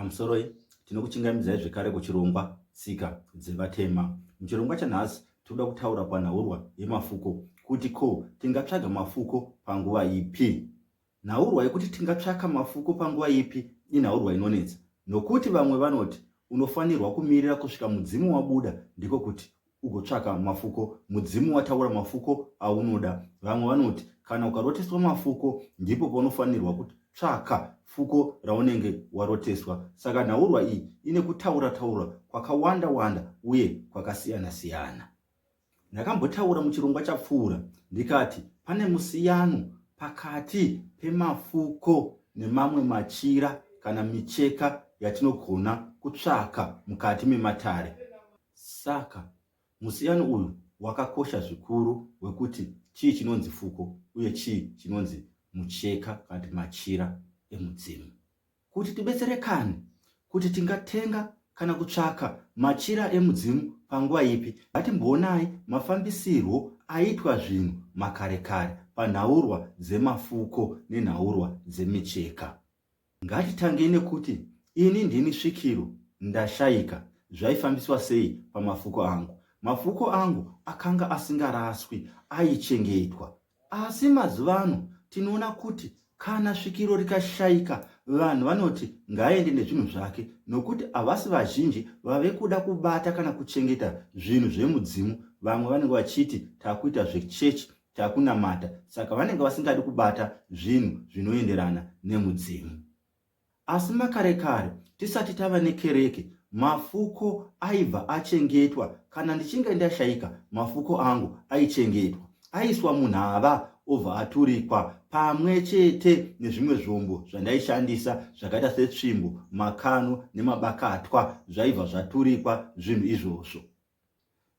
Pamusoroi tinokuchingamidzai zvekare kuchirongwa tsika dzevatema. Muchirongwa chanhasi toda kutaura panhaurwa yemafuko kuti ko tingatsvaga mafuko panguva ipi. Nhaurwa yekuti tingatsvaka mafuko panguva ipi inhaurwa inonetsa, nokuti vamwe vanoti unofanirwa kumirira kusvika mudzimu wabuda ndiko kuti ugotsvaka mafuko, mudzimu wataura mafuko aunoda. Vamwe vanoti kana ukaroteswa mafuko ndipo paunofanirwa kutsvaka fuko raunenge waroteswa. Saka nhaurwa iyi ine kutaura kwakawanda wanda uye kwakasiyana siyana. Ndakambotaura muchirongwa chapfuura ndikati pane musiyano pakati pemafuko nemamwe machira kana micheka yatinogona kutsvaka mukati mematare. Saka musiyano uyu wakakosha zvikuru wekuti chii chinonzi fuko uye chii chinonzi mucheka kana machira emudzimu. Kuti tibetserekane kuti tingatenga kana kutsvaka machira emudzimu panguva ipi, ngatimboonai mafambisirwo aitwa zvinhu makare kare panhaurwa dzemafuko nenhaurwa dzemicheka. Ngatitangei nekuti ini ndini svikiro ndashayika zvaifambiswa sei pamafuko angu. Mafuko angu akanga asingaraswi, aichengetwa. Asi mazuvano tinoona kuti kana svikiro rikashayika, vanhu vanoti ngaende nezvinhu zvake, nokuti havasi vazhinji vave kuda kubata kana kuchengeta zvinhu zvemudzimu. Vamwe vanenge vachiti takuita zvechechi, takunamata, saka vanenge vasingadi kubata zvinhu zvinoenderana nemudzimu. Asi makare kare tisati tava nekereke, mafuko aibva achengetwa. Kana ndichinge ndashayika, mafuko angu aichengetwa, aiswa munhava obva aturikwa pamwe chete nezvimwe zvombo zvandaishandisa zvakaita setsvimbo, makano nemabakatwa, zvaibva zvaturikwa zvinhu izvozvo.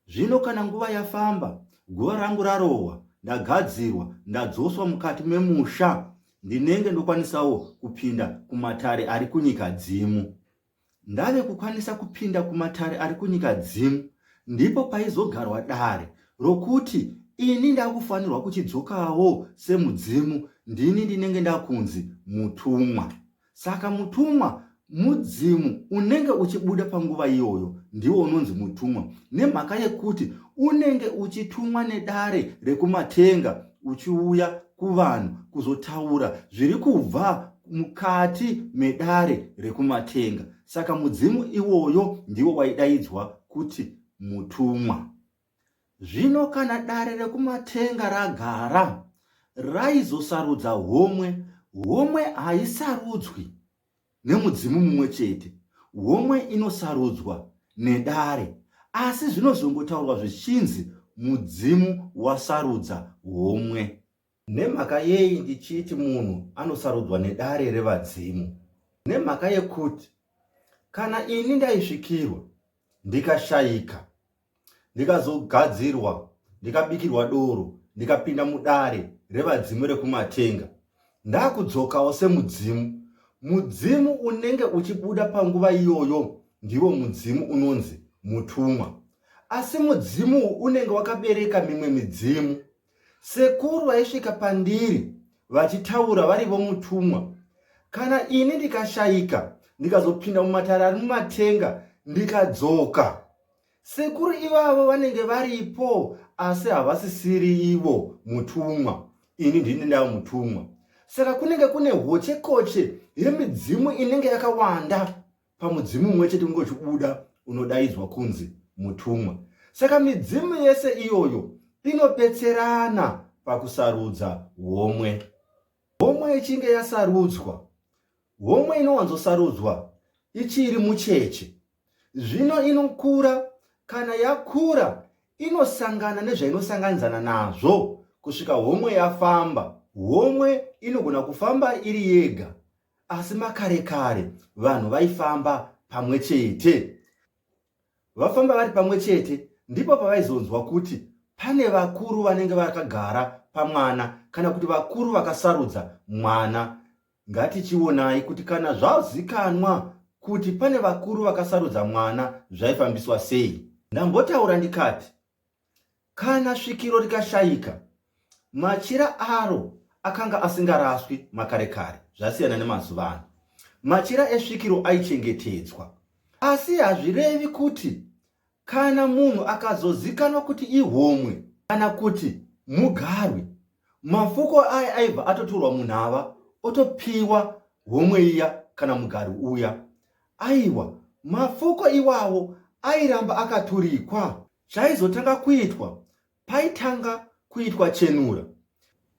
Zvino kana nguva yafamba, guva rangu rarohwa, ndagadzirwa, ndadzoswa mukati memusha, ndinenge ndokwanisawo kupinda kumatare ari kunyika dzimu. Ndave kukwanisa kupinda kumatare ari kunyika dzimu, ndipo paizogarwa dare rokuti ini ndakufanirwa kuchidzokawo semudzimu. Ndini ndinenge ndakunzi mutumwa. Saka mutumwa mudzimu unenge uchibuda panguva iyoyo ndiwo unonzi mutumwa, nemhaka yekuti unenge uchitumwa nedare rekumatenga uchiuya kuvanhu kuzotaura zviri kubva mukati medare rekumatenga. Saka mudzimu iwoyo ndiwo waidaidzwa kuti mutumwa. Zvino kana dare rekumatenga ragara, raizosarudza homwe haisarudzwi nemudzimu mumwe chete, homwe inosarudzwa nedare. Asi zvinozongotaurwa zvichinzi mudzimu wasarudza homwe. Nemhaka yei ndichiti munhu anosarudzwa nedare revadzimu? Nemhaka yekuti kana ini ndaisvikirwa, ndikashayika, ndikazogadzirwa, ndikabikirwa doro, ndikapinda mudare revadzimu rekumatenga, ndakudzokawo semudzimu, mudzimu unenge uchibuda panguva iyoyo ndiwo mudzimu unonzi mutumwa. Asi mudzimu unenge wakabereka mimwe midzimu. Sekuru vaisvika pandiri vachitaura varivo mutumwa. Kana ini ndikashayika, ndikazopinda mumatare ari mumatenga, ndikadzoka, sekuru ivavo vanenge varipo, asi havasisiri ivo mutumwa. Ini ndini ndava mutumwa. Saka kunenge kune hochekoche yemidzimu inenge yakawanda pamudzimu mumwe chete unenge uchibuda unodaidzwa kunzi mutumwa. Saka midzimu yese iyoyo inobetserana pakusarudza homwe. Homwe ichinge yasarudzwa, homwe inowanzosarudzwa ichiri mucheche, zvino inokura. Kana yakura, inosangana nezvainosanganidzana nazvo kusvika homwe yafamba. Homwe inogona kufamba iri yega, asi makare kare vanhu vaifamba pamwe chete. Vafamba vari pamwe chete ndipo pavaizonzwa kuti pane vakuru vanenge vakagara pamwana, kana kuti vakuru vakasarudza mwana. Ngatichionai kuti kana zvazikanwa kuti pane vakuru vakasarudza mwana zvaifambiswa sei. Ndambotaura ndikati kana svikiro rikashayika, machira aro akanga asingaraswi makare kare, zvasiyana nemazuvano. machira esvikiro aichengetedzwa. Asi hazvirevi kuti kana munhu akazozikanwa kuti ihomwe kana kuti mugarwe, mafuko aya aibva atotorwa munhava otopiwa homwe iya kana mugarwe uya. Aiwa, mafuko iwawo airamba akaturikwa. Chaizotanga kuitwa, paitanga kuitwa chenura.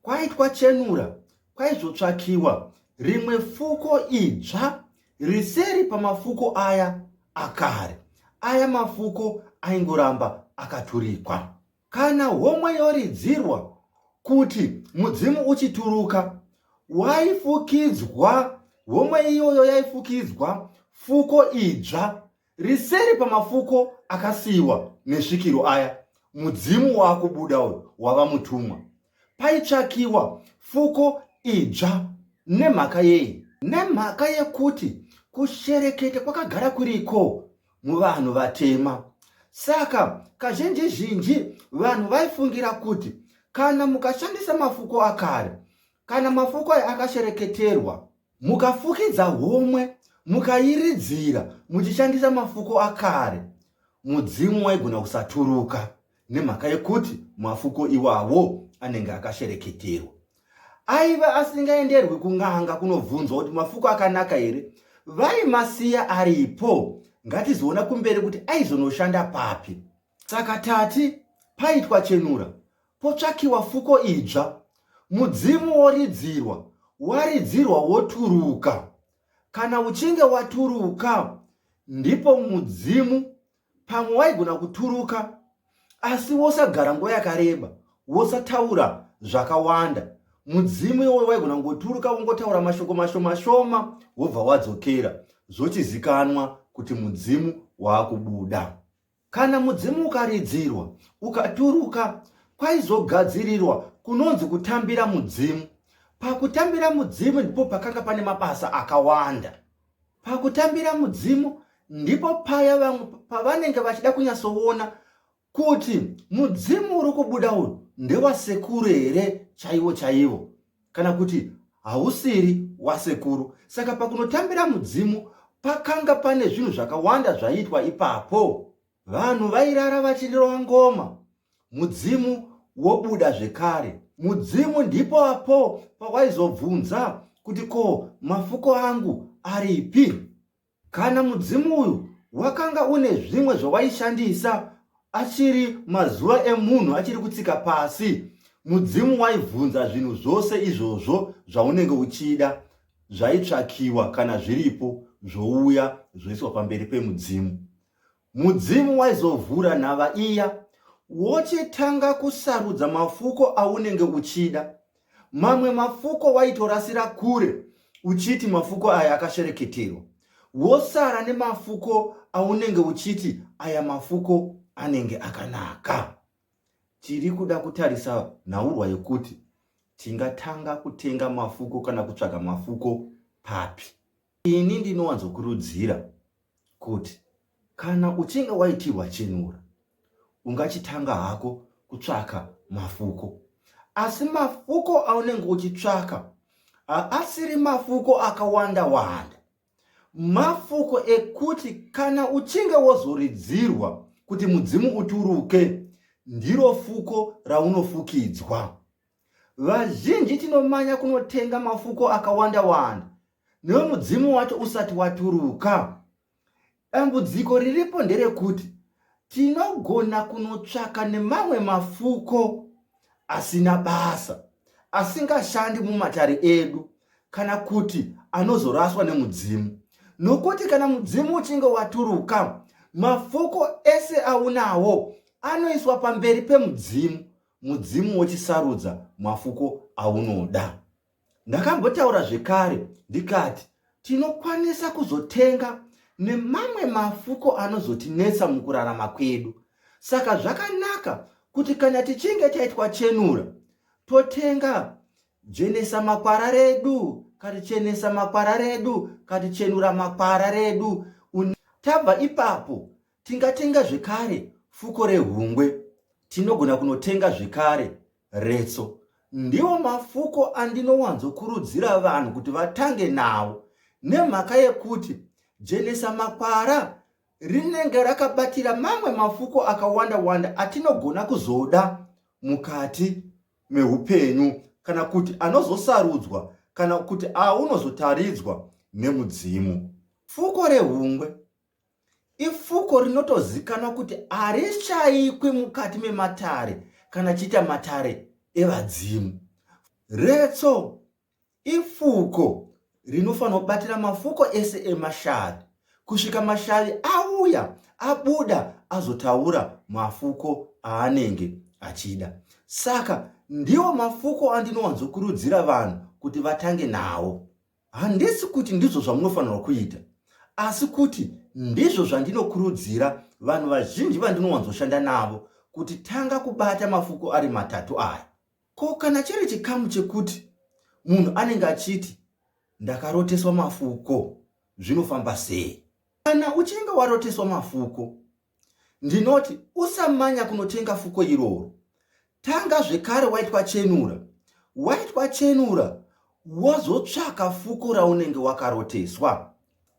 Kwaitwa chenura, kwaizotsvakiwa rimwe fuko idzva riseri pamafuko aya akare. Aya mafuko aingoramba akaturikwa. Kana homwe yoridzirwa kuti mudzimu uchituruka, waifukidzwa, homwe iyoyo yaifukidzwa fuko idzva riseri pamafuko akasiyiwa nesvikiro aya. Mudzimu waakubuda wava mutumwa. Paitsvakiwa fuko idzva nemhaka yei? Nemhaka yekuti kushereketa kwakagara kuriko muvanhu vatema. Saka kazhinji zhinji vanhu vaifungira kuti kana mukashandisa mafuko akare, kana mafuko aya akashereketerwa, mukafukidza homwe mukairidzira muchishandisa mafuko akare, mudzimu waigona kusaturuka nemhaka yekuti mafuko iwawo anenge akashereketerwa. Aiva asingaenderwi kun'anga kunobvunzwa kuti mafuko akanaka here, vaimasiya aripo. Ngatizoona kumberi kuti aizonoshanda papi. Saka tati paitwa chenura, potsvakiwa fuko idzva, mudzimu woridzirwa, waridzirwa woturuka. Kana uchinge waturuka, ndipo mudzimu pamwe waigona kuturuka, asi wosagara nguva yakareba, wosataura zvakawanda. Mudzimu iwoyo waigona ngoturuka wongotaura mashoko mashoma wobva wadzokera, zvochizikanwa kuti mudzimu waakubuda. Kana mudzimu ukaridzirwa ukaturuka, kwaizogadzirirwa kunonzi kutambira mudzimu. Pakutambira mudzimu ndipo pakanga pane mabasa akawanda. Pakutambira mudzimu ndipo paya vamwe pavanenge vachida kunyatsoona kuti mudzimu uri kubuda uyu ndewasekuru here chaivo chaivo, kana kuti hausiri wasekuru. Saka pakunotambira mudzimu pakanga pane zvinhu zvakawanda zvaitwa ipapo. Vanhu vairara vachirova ngoma, mudzimu wobuda zvekare. Mudzimu ndipo apo pawaizobvunza kuti ko mafuko angu aripi? Kana mudzimu uyu wakanga une zvimwe zvawaishandisa achiri mazuva emunhu achiri kutsika pasi, mudzimu waibvunza zvinhu zvose izvozvo zvaunenge uchida, zvaitsvakiwa kana zviripo zvouya zvoiswa pamberi pemudzimu. Mudzimu waizovhura nhava iya, wochitanga kusarudza mafuko aunenge uchida. Mamwe mafuko waitorasira kure uchiti mafuko aya akashereketerwa, wosara nemafuko aunenge uchiti aya mafuko anenge akanaka. Tiri kuda kutarisa nhaurwa yekuti tingatanga kutenga mafuko kana kutsvaga mafuko papi. Ini ndinowanzokurudzira kuti kana uchinge waitirwa chenura, ungachitanga hako kutsvaka mafuko. Asi mafuko aunenge uchitsvaka haasiri mafuko akawanda wanda. Mafuko ekuti kana uchinge wozoridzirwa kuti mudzimu uturuke, ndiro fuko raunofukidzwa. Vazhinji tinomanya kunotenga mafuko akawanda wanda newe mudzimu wacho usati waturuka. Dambudziko riripo nderekuti tinogona kunotsvaka nemamwe mafuko asina basa, asingashandi mumatare edu, kana kuti anozoraswa nemudzimu. Nokuti kana mudzimu uchinge waturuka, mafuko ese aunawo anoiswa pamberi pemudzimu, mudzimu wochisarudza mafuko aunoda. Ndakambotaura zvekare ndikati tinokwanisa kuzotenga nemamwe mafuko anozotinetsa mukurarama kwedu. Saka zvakanaka kuti kana tichinge taitwa chenura, totenga jenesa makwara redu, katichenesa makwara redu, katichenura makwara redu. Tabva ipapo tingatenga zvekare fuko rehungwe, tinogona kunotenga zvekare retso. Ndiwo mafuko andinowanzokurudzira vanhu kuti vatange nawo, nemhaka yekuti jenesa makwara rinenge rakabatira mamwe mafuko akawanda atinogona kuzoda mukati meupenyu, kana kuti anozosarudzwa, kana kuti aunozotaridzwa nemudzimu. Fuko rehungwe ifuko rinotozikanwa kuti harishayikwi mukati mematare kana chiita matare evadzimu. Retso ifuko rinofanira kubatira mafuko ese emashavi kusvika mashavi auya abuda azotaura mafuko aanenge achida. Saka ndiwo mafuko andinowanzokurudzira vanhu kuti vatange nawo. Handisi kuti ndizvo zvamunofanirwa kuita, asi kuti ndizvo zvandinokurudzira vanhu vazhinji vandinowanzoshanda navo kuti tanga kubata mafuko ari matatu aya. Ko kana chiri chikamu chekuti munhu anenge achiti ndakaroteswa mafuko, zvinofamba sei? Kana uchinge waroteswa mafuko, ndinoti usamanya kunotenga fuko iroro. Tanga zvekare waitwa chenura wozotsvaka fuko raunenge wakaroteswa.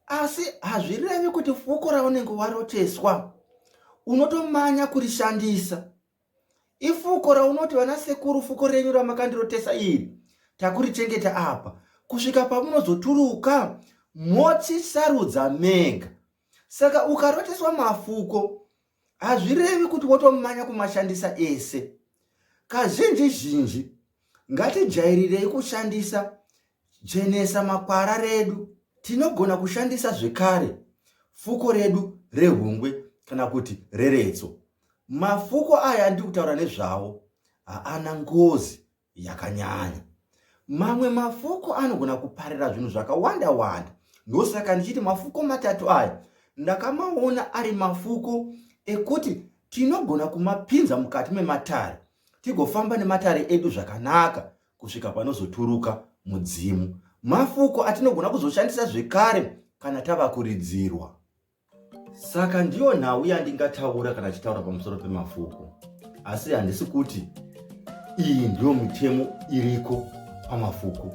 Asi hazvirevi kuti fuko raunenge waroteswa unotomanya kurishandisa. Ifuko raunoti vana sekuru, fuko renyu ramakandirotesa iri takurichengeta apa, kusvika pamunozoturuka mochisarudza mega. Saka ukaroteswa mafuko hazvirevi kuti wotomanya kumashandisa ese. Kazhinji ngatijairirei kushandisa jenesa makwara redu. Tinogona kushandisa zvekare fuko redu rehungwe kana kuti reretso. Mafuko aya ndikutaura nezvawo haana ngozi yakanyanya. Mamwe mafuko anogona kuparira zvinhu zvakawanda. Ndosaka ndichiti mafuko matatu aya ndakamaona ari mafuko ekuti tinogona kumapinza mukati mematare, tigofamba nematare edu zvakanaka kusvika panozoturuka mudzimu. Mafuko atinogona kuzoshandisa zvekare kana tava kuridzirwa. Saka ndiyo nhau yandingataura kana chitaura pamusoro pemafuko. Asi handisi kuti iyi ndiyo mitemo iriko pamafuko,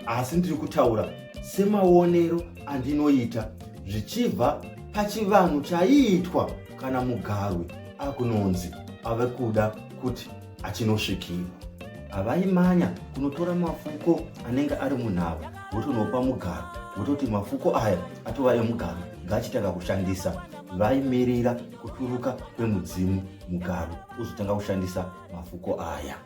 asi ndiri kutaura semaonero andinoita zvichibva pachivanhu chaiitwa kana mugarwe akunonzi ave kuda kuti achinosvikirwa. Havaimanya kunotora mafuko anenge ari munhavo votonopa mugarwe, vototi mafuko aya atova emugarwe, ngachitanga kushandisa. Vaimirira kuturuka kwemudzimu mugarwe uzotanga kushandisa mafuko aya.